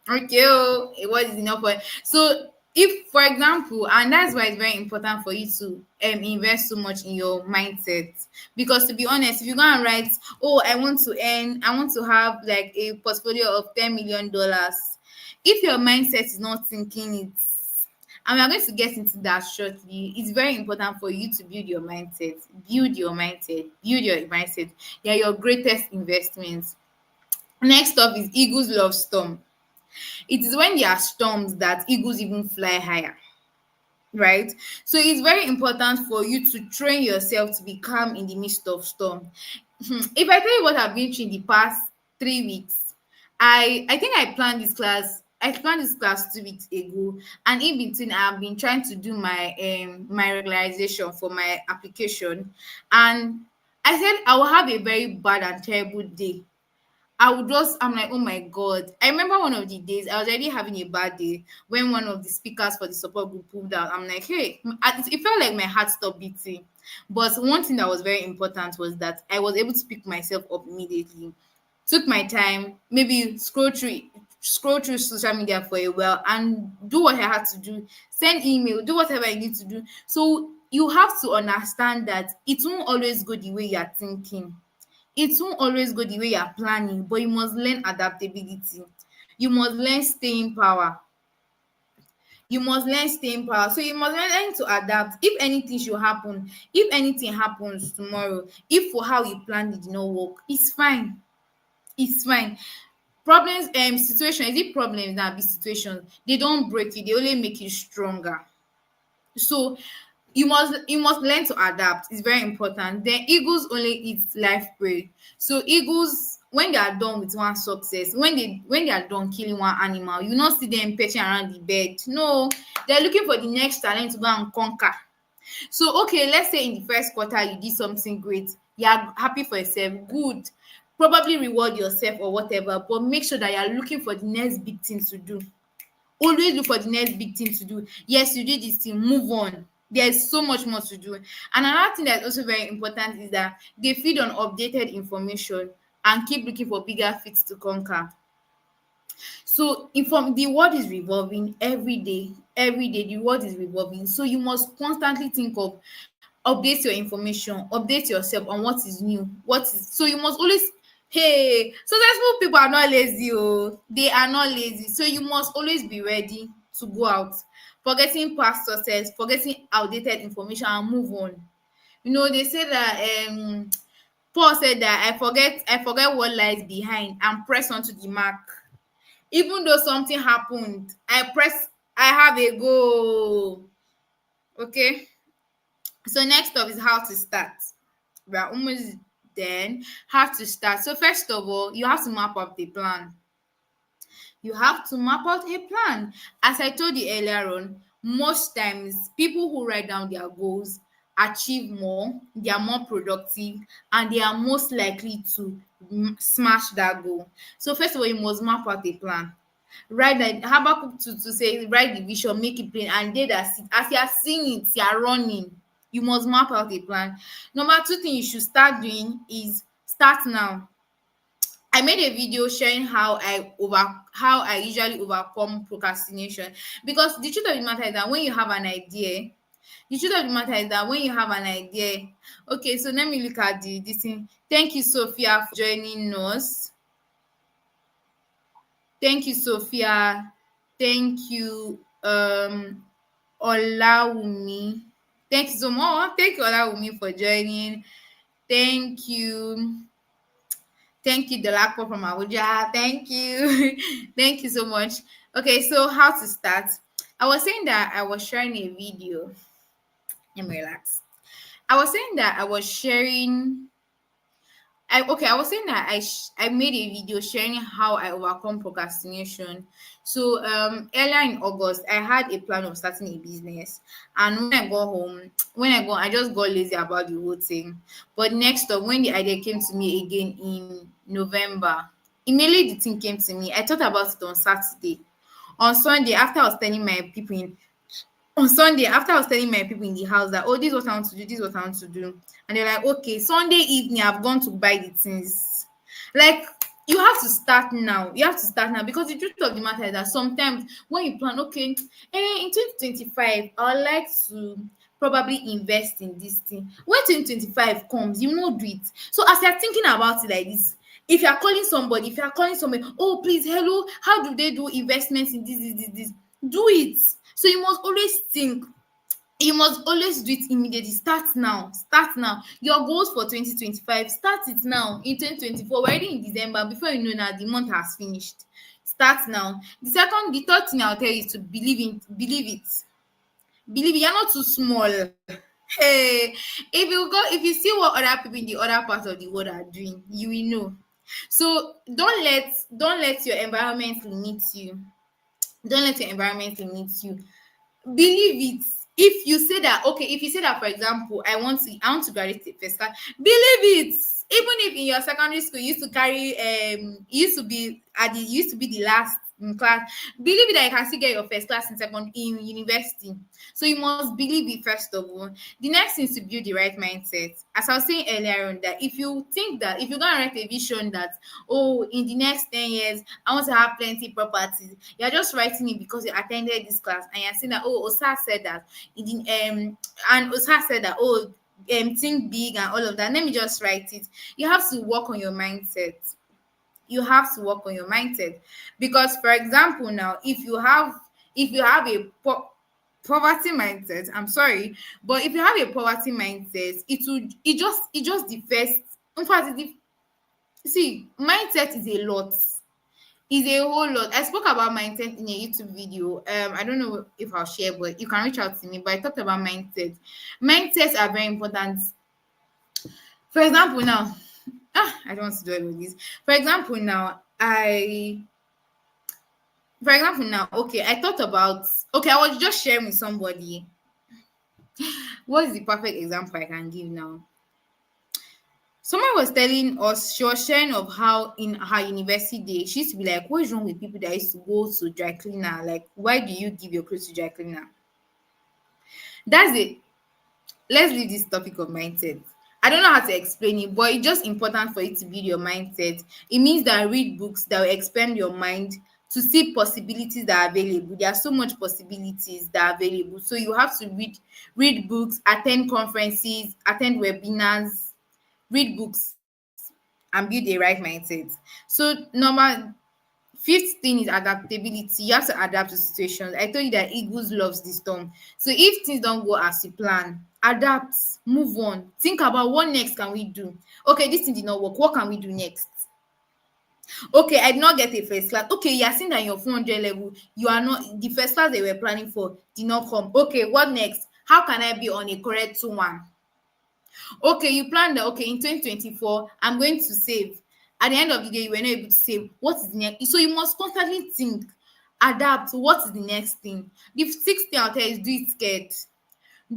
Okay, it was enough for so if for example, and that's why it's very important for you to invest so much in your mindset, because to be honest, if you go and write, oh, I want to have like a portfolio of $10 million, if your mindset is not thinking it, and we are going to get into that shortly, it's very important for you to build your mindset. Build your mindset. They are your greatest investments. Next up is eagles love storm. It is when there are storms that eagles even fly higher, right? So it's very important for you to train yourself to be calm in the midst of storm. If I tell you what I've been through in the past 3 weeks, I think I planned this class. I planned this class 2 weeks ago, and in between, I've been trying to do my regularization for my application, and I said I will have a very bad and terrible day. I'm like, oh my God. I remember one of the days I was already having a bad day when one of the speakers for the support group pulled out. I'm like, hey, it felt like my heart stopped beating. But one thing that was very important was that I was able to pick myself up immediately. Took my time, maybe scroll through social media for a while and do what I had to do, send email, do whatever I need to do. So you have to understand that it won't always go the way you're thinking. It won't always go the way you're planning, but you must learn adaptability. You must learn staying power. You must learn staying power. So you must learn to adapt. If anything should happen, if anything happens tomorrow, if for how you planned it did not work, it's fine. It's fine. Problems, situation, is it problems that be situations? They don't break you, they only make you stronger. So you must learn to adapt. It's very important. Then eagles only eat live prey. So eagles, when they are done with one success, when they are done killing one animal, you not see them perching around the bed. No, they're looking for the next talent to go and conquer. So okay, let's say in the first quarter you did something great, you are happy for yourself, good, probably reward yourself or whatever, but make sure that you are looking for the next big thing to do. Always look for the next big thing to do. Yes, you did this thing, move on. There's so much more to do. And another thing that's also very important is that they feed on updated information and keep looking for bigger feats to conquer. So inform the world is revolving every day the world is revolving. So you must constantly think of update your information, update yourself on what is new, what is so you must always hey, successful people are not lazy oh, they are not lazy. So you must always be ready to go out, forgetting past success, forgetting outdated information and move on. You know, they say that Paul said that I forget what lies behind and press on to the mark. Even though something happened, I have a goal. Okay. So next up is how to start. We are almost then. How to start. So first of all, you have to map up the plan. You have to map out a plan. As I told you earlier on, most times people who write down their goals achieve more, they are more productive, and they are most likely to smash that goal. So first of all, you must map out a plan. Write that Habakkuk to say write the vision, make it plain, and they that see as you are seeing it, you are running. You must map out a plan. Number two thing you should start doing is start now. I made a video sharing how I usually overcome procrastination, because the truth of the matter is that when you have an idea, the truth of the matter is that when you have an idea, okay, so let me look at the this thing. Thank you, Sophia, for joining us. Thank you, Sophia. Thank you, Olawumi. Thank you so much. Thank you, Olawumi, for joining. Thank you. Thank you, Delapo from Abuja. Thank you. Thank you so much. Okay, so how to start? I was saying that I was sharing a video. Let me relax. I was saying that I was sharing I was saying that I made a video sharing how I overcome procrastination. So earlier in August, I had a plan of starting a business, and when I got home, I just got lazy about the whole thing. But next up, when the idea came to me again in November, immediately the thing came to me. I thought about it on Saturday. On Sunday, after I was telling my people in on Sunday, after I was telling my people in the house that, oh, this is what I want to do, this is what I want to do. And they're like, okay, Sunday evening, I've gone to buy the things. Like, you have to start now. You have to start now, because the truth of the matter is that sometimes when you plan, okay, in 2025, I would like to probably invest in this thing. When 2025 comes, you will not do it. So as you're thinking about it like this, if you're calling somebody, oh, please, hello, how do they do investments in this, do it. So you must always think, you must always do it immediately. Start now. Start now. Your goals for 2025, start it now. In 2024, we're already in December. Before you know now, the month has finished. Start now. The third thing I'll tell you is to believe it. Believe it. You're not too small. Hey, if you see what other people in the other part of the world are doing, you will know. So don't let your environment limit you. Don't let your environment limit you. Believe it. If you say that, okay, if you say that, for example, I want to graduate first class, believe it. Even if in your secondary school you used to carry you used to be the last in class, believe it that you can still get your first class in university. So you must believe it first of all. The next thing is to build the right mindset. As I was saying earlier on, that if you think that if you're gonna write a vision that, oh, in the next 10 years I want to have plenty properties, you're just writing it because you attended this class and you're saying that, oh, Osa said that and Osa said that, oh, think big and all of that. Let me just write it. You have to work on your mindset. You have to work on your mindset, because for example now, if you have a poverty mindset, I'm sorry, but if you have a poverty mindset, it just the first, in fact see, mindset is a lot, is a whole lot. I spoke about mindset in a YouTube video. I don't know if I'll share, but you can reach out to me. But I talked about mindsets are very important. For example now, I don't want to do all of this. For example now, okay, I thought about, okay, I was just sharing with somebody. What is the perfect example I can give now? Someone was telling us, she was sharing of how in her university day, she used to be like, what is wrong with people that used to go to dry cleaner? Like, why do you give your clothes to dry cleaner? That's it. Let's leave this topic of mindset. I don't know how to explain it, but it's just important for you to build your mindset. It means that read books that will expand your mind to see possibilities that are available. There are so much possibilities that are available. So you have to read books, attend conferences, attend webinars, read books, and build a right mindset. So number fifth thing is adaptability. You have to adapt to situations. I told you that eagles loves the storm. So if things don't go as you plan, adapt, move on. Think about what next can we do. Okay, this thing did not work. What can we do next? Okay, I did not get a first class. Okay, you are seeing that your 400 level, you are not the first class they were planning for did not come. Okay, what next? How can I be on a correct one? Okay, you plan that, okay, in 2024 I'm going to save. At the end of the day, you were not able to save. What is the next? So you must constantly think, adapt. What is the next thing? The sixth thing I'll tell you is do it scared.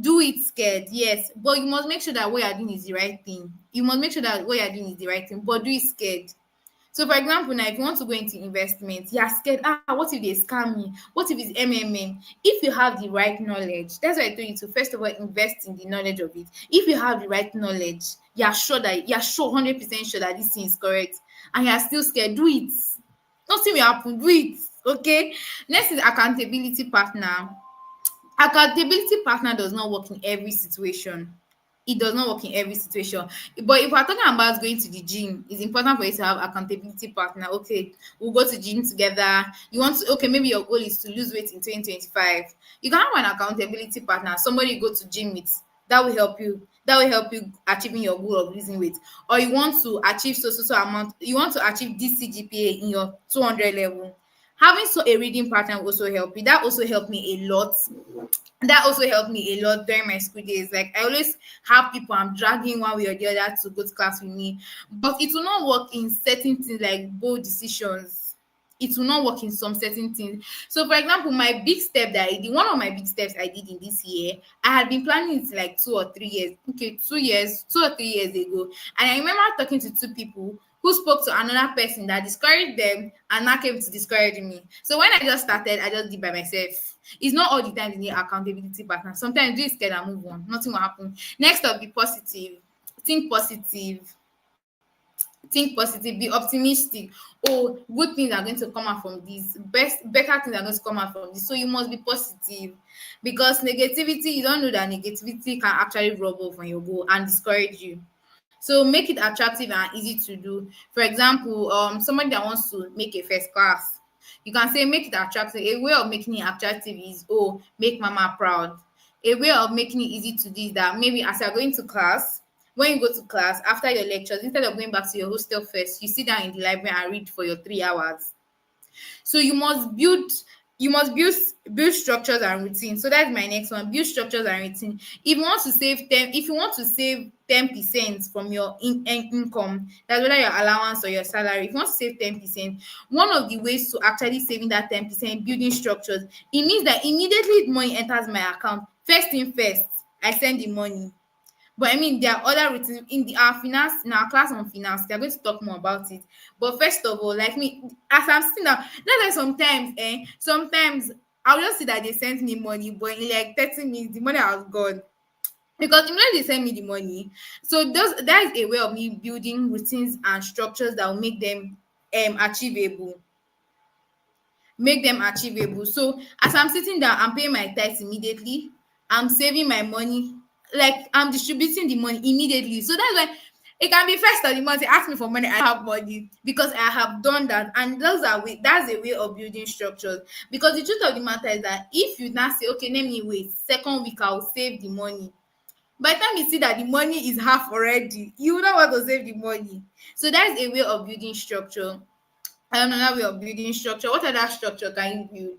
Do it scared, yes, but you must make sure that what you're doing is the right thing. You must make sure that what you're doing is the right thing, but do it scared. So, for example, now if you want to go into investment, you're scared. What if they scam me? What if it's MMM? If you have the right knowledge, that's why I told you to first of all invest in the knowledge of it. If you have the right knowledge, you're sure 100% sure that this thing is correct, and you're still scared. Do it. Nothing will happen. Do it. Okay. Next is accountability partner. Accountability partner does not work in every situation. It does not work in every situation. But if we're talking about going to the gym, it's important for you to have accountability partner. Okay, we'll go to gym together. You want to, okay, maybe your goal is to lose weight in 2025. You can have an accountability partner, somebody you go to gym with. That will help you. That will help you achieving your goal of losing weight. Or you want to achieve so amount, you want to achieve this CGPA in your 200 level. Having a reading partner will also help you. That also helped me a lot. That also helped me a lot during my school days. Like, I always have people I'm dragging one way or the other to go to class with me, but it will not work in certain things like bold decisions. It will not work in some certain things. So, for example, my big step that I did, one of my big steps I did in this year, I had been planning it like 2 or 3 years. Okay, 2 years, 2 or 3 years ago. And I remember talking to two people who spoke to another person that discouraged them and now came to discourage me. So when I just started, I just did by myself. It's not all the time you need accountability partner. Sometimes do it scared and move on. Nothing will happen. Next up, be positive. Think positive. Think positive. Be optimistic. Oh, good things are going to come out from this. Better things are going to come out from this. So you must be positive, because negativity, you don't know that negativity can actually rub off on your goal and discourage you. So make it attractive and easy to do. For example, somebody that wants to make a first class, you can say make it attractive. A way of making it attractive is, oh, make mama proud. A way of making it easy to do is that maybe as you're going to class, when you go to class after your lectures, instead of going back to your hostel first, you sit down in the library and read for your 3 hours. So you must build structures and routine. So that's my next one. Build structures and routine. If you want to save 10% from your income, that's whether your allowance or your salary. If you want to save 10%, one of the ways to actually saving that 10%, building structures, it means that immediately money enters my account, first thing first, I send the money. But I mean, there are other routines in our class on finance. They're going to talk more about it. But first of all, like me, as I'm sitting down, that's why sometimes I'll just see that they sent me money, but in like 30 minutes, the money has gone. Because immediately they send me the money. So that is a way of me building routines and structures that will achievable. Make them achievable. So as I'm sitting down, I'm paying my tithes immediately. I'm saving my money. Like, I'm distributing the money immediately. So that's why it can be first of the month. They ask me for money, I have money because I have done that. And that's a way of building structures. Because the truth of the matter is that if you now say, okay, let me wait, second week I'll save the money. By the time you see that the money is half already, you will not want to save the money. So that's a way of building structure. Another way of building structure. What other structure can you build?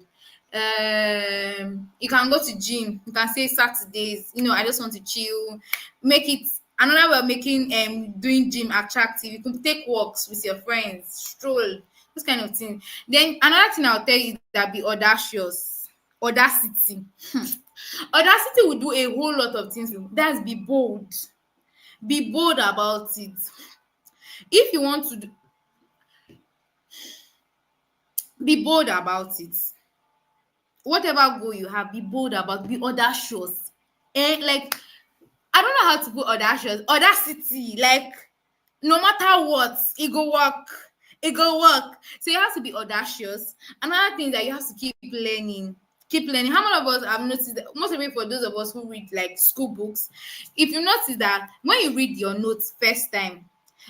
You can go to gym. You can say Saturdays, I just want to chill. Make it another way of making doing gym attractive. You can take walks with your friends, stroll, this kind of thing. Then another thing I'll tell you is that be audacious. Audacity. Audacity will do a whole lot of things. That's be bold. Be bold about it. If you want to be bold about it. Whatever goal you have, be bold about, be audacious. And like, I don't know how to put audacious, audacity, like, no matter what, it go work. It go work. So you have to be audacious. Another thing that you have to keep learning. Keep learning. How many of us have noticed that, most of it for those of us who read like school books, if you notice that when you read your notes first time,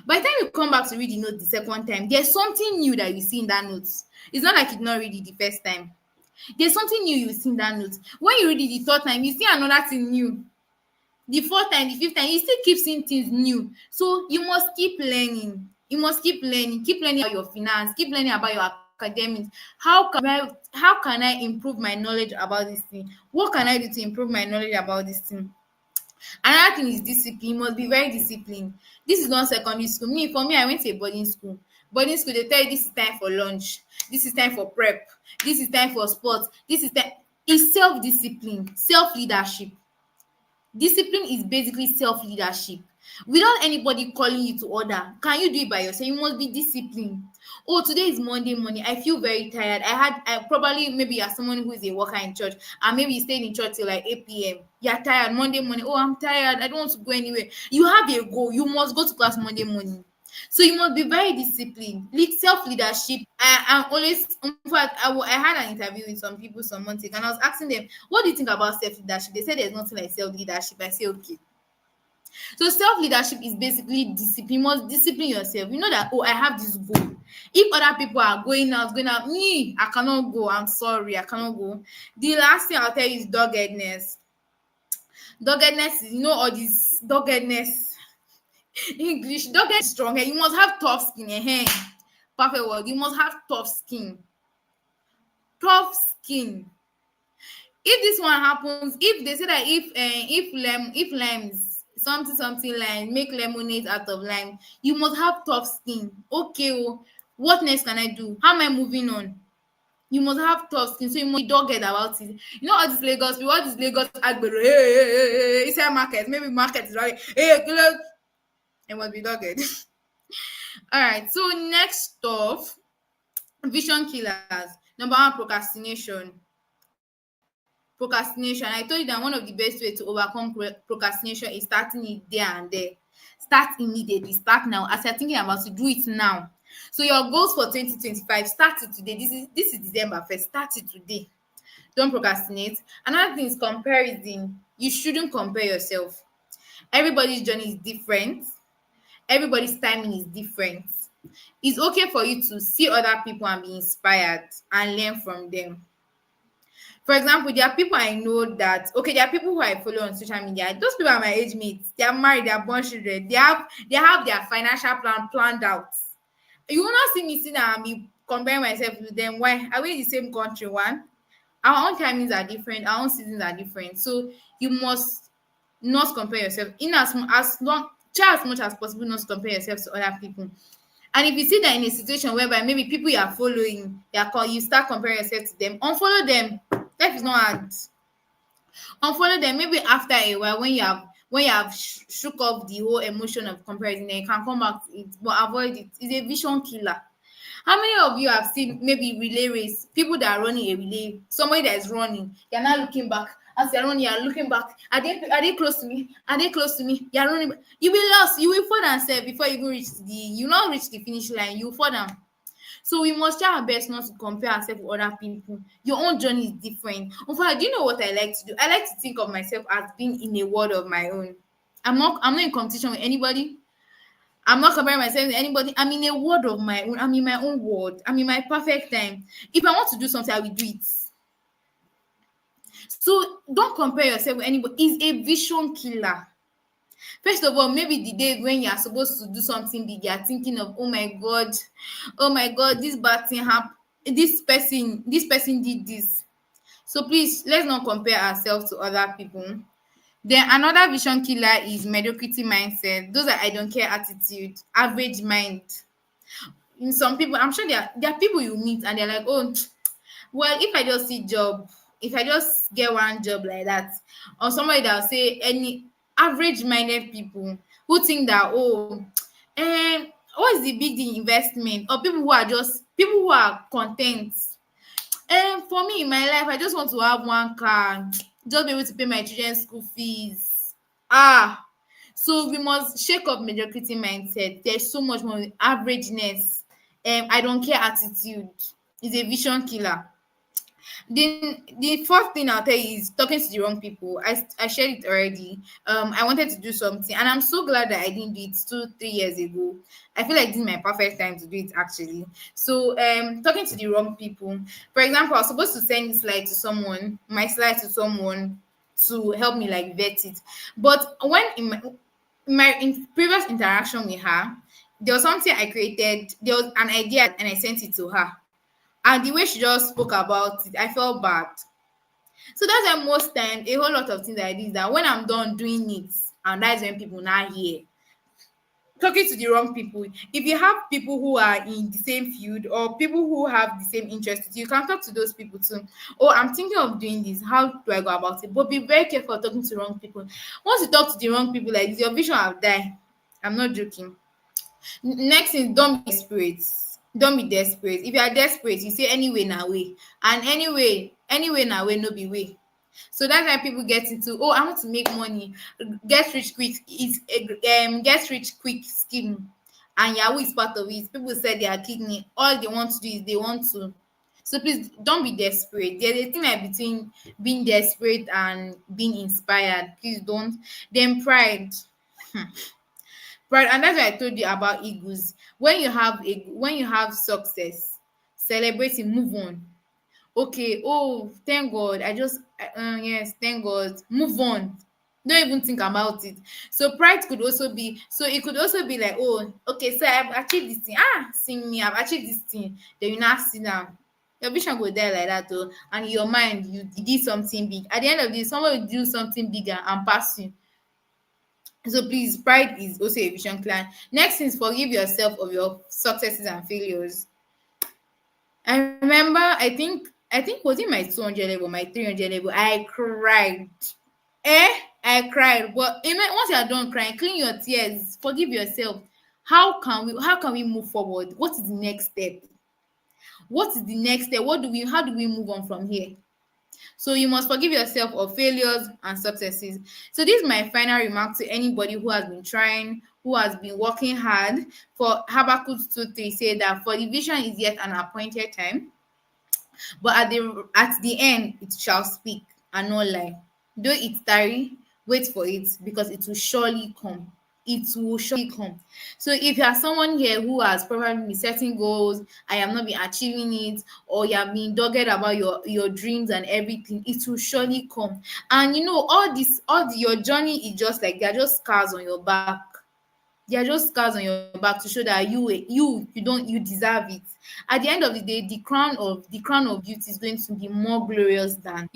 by the time you come back to read the note the second time, there's something new that you see in that note. It's not like you did not read it the first time. There's something new you see in that note. When you read it the third time, you see another thing new. The fourth time, the fifth time, you still keep seeing things new. So you must keep learning. You must keep learning. Keep learning about your finance. Keep learning about your academics. How can I improve my knowledge about this thing? What can I do to improve my knowledge about this thing? Another thing is discipline. You must be very disciplined. This is not secondary school. For me, I went to a boarding school. Boarding school, they tell you this is time for lunch, this is time for prep, this is time for sports, this is time. It's self-discipline, self-leadership. Discipline is basically self-leadership. Without anybody calling you to order, can you do it by yourself? You must be disciplined. Oh, today is Monday morning. I feel very tired. I probably maybe you're someone who is a worker in church, and maybe you stayed in church till like 8 p.m. You're tired Monday morning. Oh, I'm tired. I don't want to go anywhere. You have a goal. You must go to class Monday morning. So you must be very disciplined. Self leadership. I'm always, in fact, I had an interview with some people some months ago, and I was asking them, "What do you think about self leadership?" They said there's nothing like self leadership. I say, okay. So self leadership is basically discipline. You must discipline yourself. You know that, oh, I have this goal. If other people are going out, me, I cannot go. I'm sorry, I cannot go. The last thing I'll tell you is doggedness. Doggedness is, all this doggedness. English, doggedness is strong. You must have tough skin. Perfect word. You must have tough skin. Tough skin. If this one happens, if they say that if limes, something lime, make lemonade out of lime, you must have tough skin. Okay, oh, what next can I do? How am I moving on? You must have tough skin, so you must be dogged about it. You know all this Lagos people, all this Lagos agbero, hey, inside market, maybe market is right. Hey, it must be dogged. All right, so next stuff, vision killers. Number one, procrastination. Procrastination. I told you that one of the best way to overcome procrastination is starting it there and there. Start immediately. Start now. As you're thinking about to do it now. So your goals for 2025, start it today. This is December 1st. Start it today. Don't procrastinate. Another thing is comparison. You shouldn't compare yourself. Everybody's journey is different. Everybody's timing is different. It's okay for you to see other people and be inspired and learn from them. For example, there are people I know that, okay, there are people who I follow on social media. Those people are my age mates. They are married, they are born children. They have their financial plan planned out. You will not see me sitting and me comparing myself with them. Why? Are we in the same country? One, our own timings are different, our own seasons are different. So you must not compare yourself. In as long try as much as possible not to compare yourself to other people. And if you see that in a situation whereby maybe people you are following, you start comparing yourself to them, unfollow them. Life is not hard. Unfollow them. Maybe after a while, when you have shook off the whole emotion of comparison, then you can come back to it, but avoid it. It's a vision killer. How many of you have seen maybe relay race? People that are running a relay, somebody that is running, you're not looking back. As you're running, you're looking back. Are they close to me? Are they close to me? You're running. You will lost. You will fall down self before you even you not reach the finish line. You fall down. So we must try our best not to compare ourselves with other people. Your own journey is different. In fact, do you know what I like to do? I like to think of myself as being in a world of my own. I'm not in competition with anybody. I'm not comparing myself with anybody. I'm in a world of my own. I'm in my own world. I'm in my perfect time. If I want to do something, I will do it. So don't compare yourself with anybody. It's a vision killer. First of all, maybe the day when you are supposed to do something big, you are thinking of, oh my God, this bad thing happened. This person did this. So please, let's not compare ourselves to other people. Then another vision killer is mediocrity mindset. Those are I don't care attitude, average mind. In some people, I'm sure there are people you meet and they're like, oh, well, if I just get one job like that, or somebody that will say any average minded people who think that, oh, what is the big deal investment, or people who are content. For me in my life, I just want to have one car, just be able to pay my children's school fees. So we must shake up mediocrity mindset. There's so much more averageness. I don't care attitude is a vision killer. The fourth thing I'll tell you is talking to the wrong people. I shared it already. I wanted to do something, and I'm so glad that I didn't do it 2-3 years ago. I feel like this is my perfect time to do it actually. So talking to the wrong people. For example, I was supposed to send my slide to someone to help me like vet it. But when in previous interaction with her, there was something I created, there was an idea and I sent it to her. And the way she just spoke about it, I felt bad. So that's why most time a whole lot of things like this, that when I'm done doing it, and that's when people now hear, talking to the wrong people. If you have people who are in the same field or people who have the same interests, you can talk to those people too. Oh, I'm thinking of doing this. How do I go about it? But be very careful of talking to wrong people. Once you talk to the wrong people like this, your vision will die. I'm not joking. Next thing, don't be desperate. Don't be desperate. If you are desperate, you say anyway na way. And anyway na way no be way. So that's why people get into, oh, I want to make money, get rich quick. It's a get rich quick scheme, and Yahoo is part of it. People said they are kidney. All they want to do is they want to. So please don't be desperate. There's a thing like between being desperate and being inspired. Please don't. Then pride. Pride, and that's why I told you about egos. When you have success, celebrate it, move on. Okay, oh, thank God, I just yes, thank God, move on. Don't even think about it. So pride could also be, so it could also be like, oh, okay, so I've achieved this thing. See me, I've achieved this thing. Then you now sit down, your vision go there like that though, and in your mind you did something big. At the end of the day, someone will do something bigger and pass you. So please, pride is also a vision plan. Next is forgive yourself of your successes and failures. I remember, I think was it my 200 level, my 300 level, I cried. I cried. But once you are done crying, clean your tears, forgive yourself. How can we move forward? What is the next step? What is the next step? How do we move on from here? So you must forgive yourself of failures and successes. So this is my final remark to anybody who has been trying, who has been working hard. For Habakkuk 2:3 say that for the vision is yet an appointed time, but at the end it shall speak and not lie. Though it tarry, wait for it, because it will surely come. It will surely come. So if you are someone here who has probably been setting goals, I have not been achieving it, or you have been dogged about your dreams and everything, it will surely come. And your journey is just like, they're just scars on your back. They are just scars on your back to show that you deserve it. At the end of the day, the crown of beauty is going to be more glorious than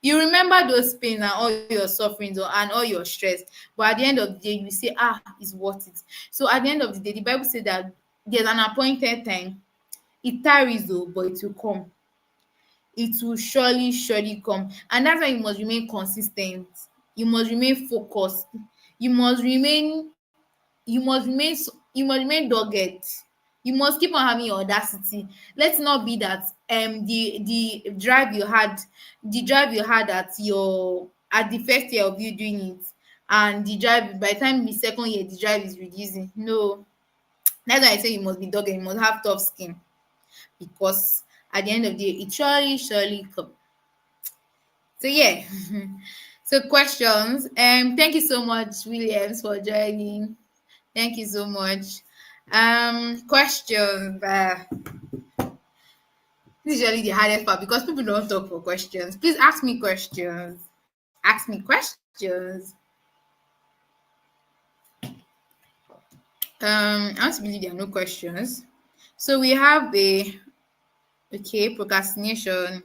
you remember those pains and all your sufferings and all your stress, but at the end of the day, you say, it's worth it. So at the end of the day, the Bible says that there's an appointed time. It tarries though, but it will come. It will surely come. And that's why you must remain consistent. You must remain focused. You must remain you must remain dogged. You must keep on having your audacity. Let's not be that the drive you had at the first year of you doing it, and the drive by the time the second year the drive is reducing. No, that's why I say you must be dogged. You must have tough skin, because at the end of the day, it surely come. So yeah. So questions. Thank you so much, Williams, for joining. Thank you so much. Questions. This is usually the hardest part because people don't talk for questions. Please ask me questions. Ask me questions. I want to believe there are no questions. So we have procrastination.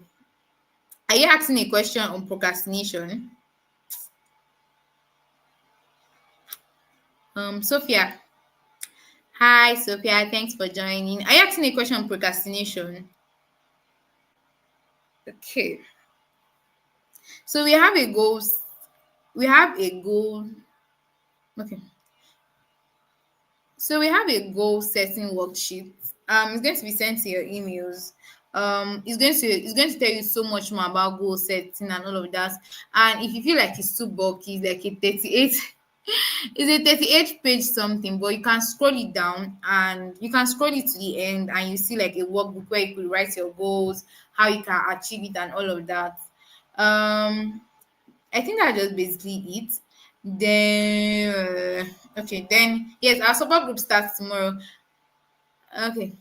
Are you asking a question on procrastination? Sophia. Hi, Sophia. Thanks for joining. Are you asking a question on procrastination? Okay. So we have a goal. We have a goal. Okay. So we have a goal setting worksheet. It's going to be sent to your emails. It's going to tell you so much more about goal setting and all of that. And if you feel like it's too bulky, it's like a 38 it's a 38 page something, but you can scroll it down and you can scroll it to the end, and you see like a workbook where you could write your goals, how you can achieve it and all of that. I think that's just basically it. Then yes, our support group starts tomorrow. Okay.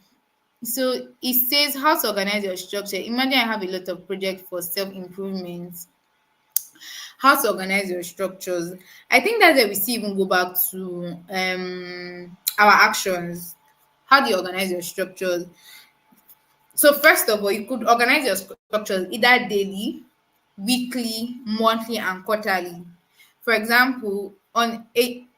So it says how to organize your structure. Imagine I have a lot of projects for self-improvement. How to organize your structures. I think that's where we see even go back to our actions. How do you organize your structures? So first of all, you could organize your structures either daily weekly, monthly, and quarterly. For example, I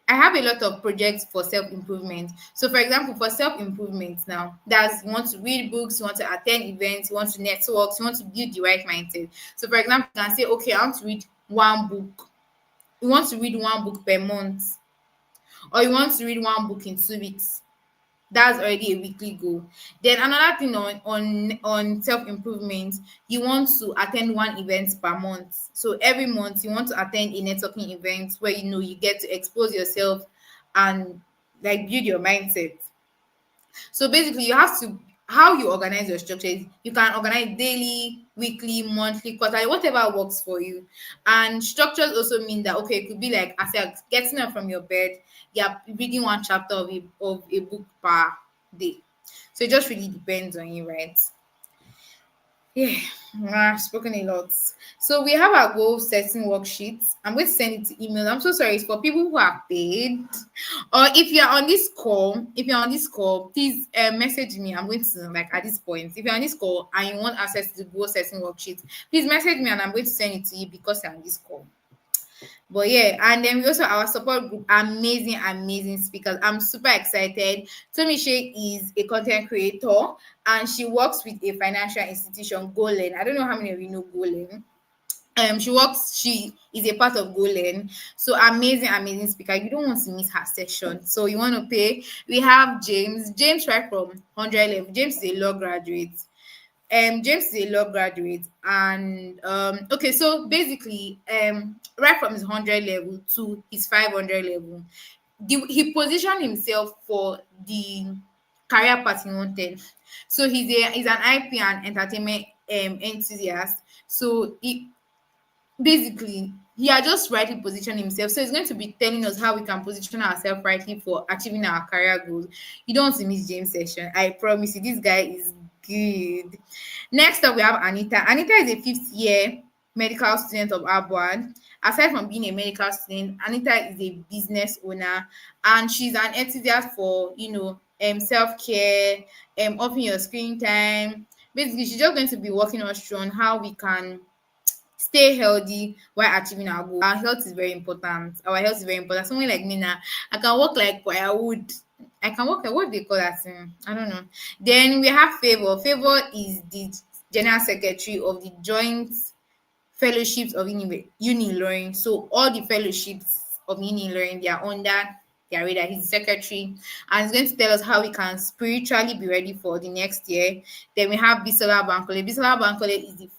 have a lot of projects for self improvement. So, for example, for self improvement now, that's you want to read books, you want to attend events, you want to network, you want to build the right mindset. So, for example, you can say, okay, I want to read one book. You want to read one book per month, or you want to read one book in 2 weeks. That's already a weekly goal. Then another thing on self improvement, you want to attend one event per month. So every month you want to attend a networking event where you get to expose yourself and like build your mindset. So basically, you have to how you organize your structure is you can organize daily, weekly, monthly, quarterly, whatever works for you. And structures also mean that okay, it could be like as you're getting up from your bed, you're reading one chapter of a book per day. So it just really depends on you, right? Yeah, I've spoken a lot. So we have our goal setting worksheets. I'm going to send it to email. I'm so sorry. It's for people who are paid. Or if you're on this call, please message me. I'm going to like at this point. If you're on this call and you want access to the goal setting worksheet, please message me and I'm going to send it to you because you're on this call. But yeah, and then we also have our support group, amazing, amazing speakers. I'm super excited. Tomi Shea is a content creator and she works with a financial institution, Golen. I don't know how many of you know Golen. She is a part of Golen. So amazing, amazing speaker. You don't want to miss her session. So you want to pay. We have James right from 100 level. James is a law graduate. James is a law graduate, and okay, so basically, right from his 100 level to his 500 level, he positioned himself for the career path he wanted. So he's an IP and entertainment enthusiast. So he had just rightly positioned himself. So he's going to be telling us how we can position ourselves rightly for achieving our career goals. You don't want to miss James' session. I promise you, this guy is good. Next up, we have Anita. Anita is a fifth year medical student of Abwan. Aside from being a medical student, Anita is a business owner and she's an enthusiast for, self care, upping your screen time. Basically, she's just going to be walking us through on how we can stay healthy while achieving our goal. Our health is very important. Our health is very important. Someone like me now, I can walk like firewood. I can walk like what they call that thing. I don't know. Then we have Favor. Favor is the general secretary of the joint fellowships of uni learning. So all the fellowships of uni learning, they are under their radar. He's the secretary, and he's going to tell us how we can spiritually be ready for the next year. Then we have Bisola Bankole. Bisola Bankole is a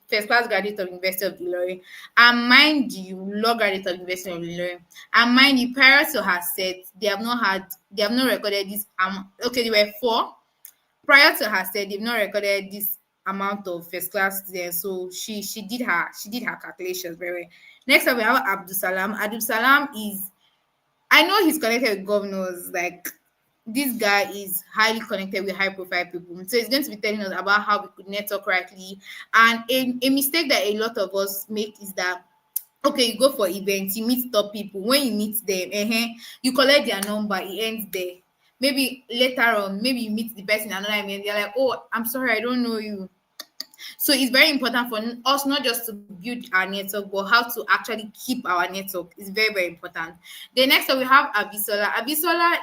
first class graduate of University of Ilorin, and mind you, law graduate of University of Ilorin. And mind you, prior to her set, they have not recorded this. Okay, there were four prior to her said they've not recorded this amount of first class students. So she did her calculations very well. Next up we have Abdul Salam. Abdul Salam is I know he's connected with governors. Like this guy is highly connected with high profile people. So he's going to be telling us about how we could network correctly. And a mistake that a lot of us make is that okay, you go for events, you meet top people. When you meet them, you collect their number, it ends there. Maybe later on, maybe you meet the person in another event, they're like, oh, I'm sorry, I don't know you. So it's very important for us not just to build our network, but how to actually keep our network. It's very, very important. The next up we have Abisola. Abisola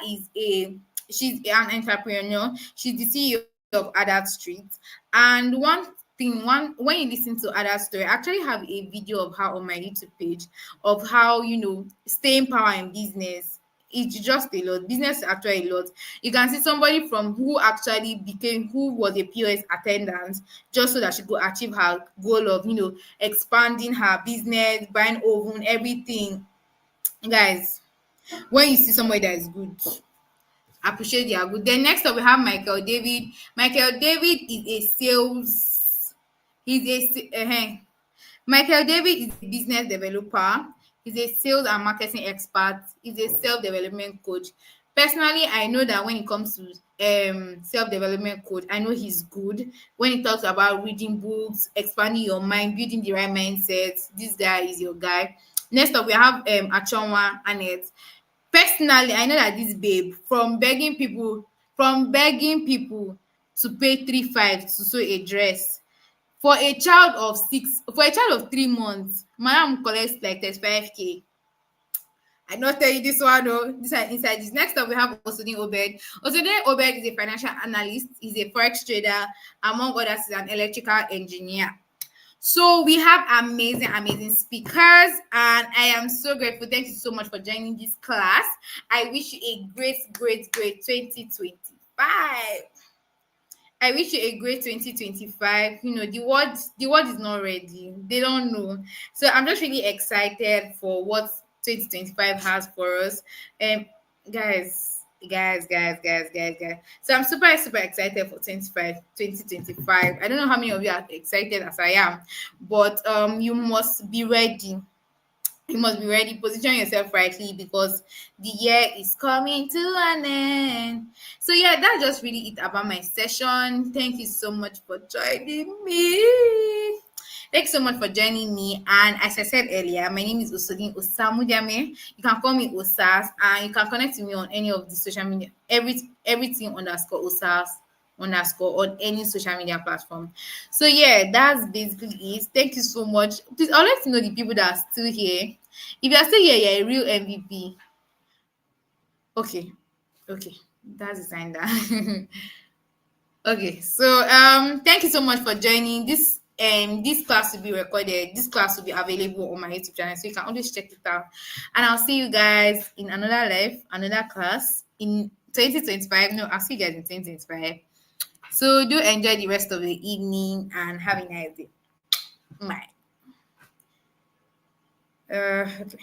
she's an entrepreneur. She's the CEO of Adult Street. And one when you listen to Adult Story, I actually have a video of her on my YouTube page of how staying power in business. It's just a lot. Business is actually a lot. You can see somebody from who was a POS attendant just so that she could achieve her goal of expanding her business, buying oven, everything. Guys, when you see somebody that is good, appreciate their good. Then next up we have Michael David. Michael David is a sales. Michael David is a business developer. He's a sales and marketing expert. He's a self-development coach. Personally, I know that when it comes to self-development coach, I know he's good. When he talks about reading books, expanding your mind, building the right mindset, this guy is your guy. Next up, we have Achonwa Annette. Personally, I know that this babe from begging people to pay 3.5 to sew a dress For a child of 3 months, my mom collects like 35K. I not tell you this one though. This are inside this. Next up, we have Osodin Obed. Osodin Obed is a financial analyst. He's a forex trader. Among others, he's an electrical engineer. So we have amazing speakers, and I am so grateful. Thank you so much for joining this class. I wish you a great 2025. I wish you a great 2025. You know, the world is not ready. They don't know. So I'm just really excited for what 2025 has for us. Um guys. So I'm super excited for 2025. I don't know how many of you are excited as I am, but you must be ready. You must be ready. Position yourself rightly because the year is coming to an end. So yeah, that's just really it about my session. Thank you so much for joining me. Thanks so much for joining me. And as I said earlier, my name is Osodin Osamudiame. You can call me Osas, and you can connect to me on any of the social media, everything underscore Osas underscore on any social media platform. So yeah, that's basically it. Thank you so much. Please, I'd like to know the people that are still here. If you are still here, you're a real MVP. Okay, okay, that's the sign that. Okay, so thank you so much for joining. This class will be recorded. This class will be available on my YouTube channel, so you can always check it out. And I'll see you guys in another live, another class in 2025. No, I'll see you guys in 2025. So do enjoy the rest of the evening and have a nice day. Bye. Okay.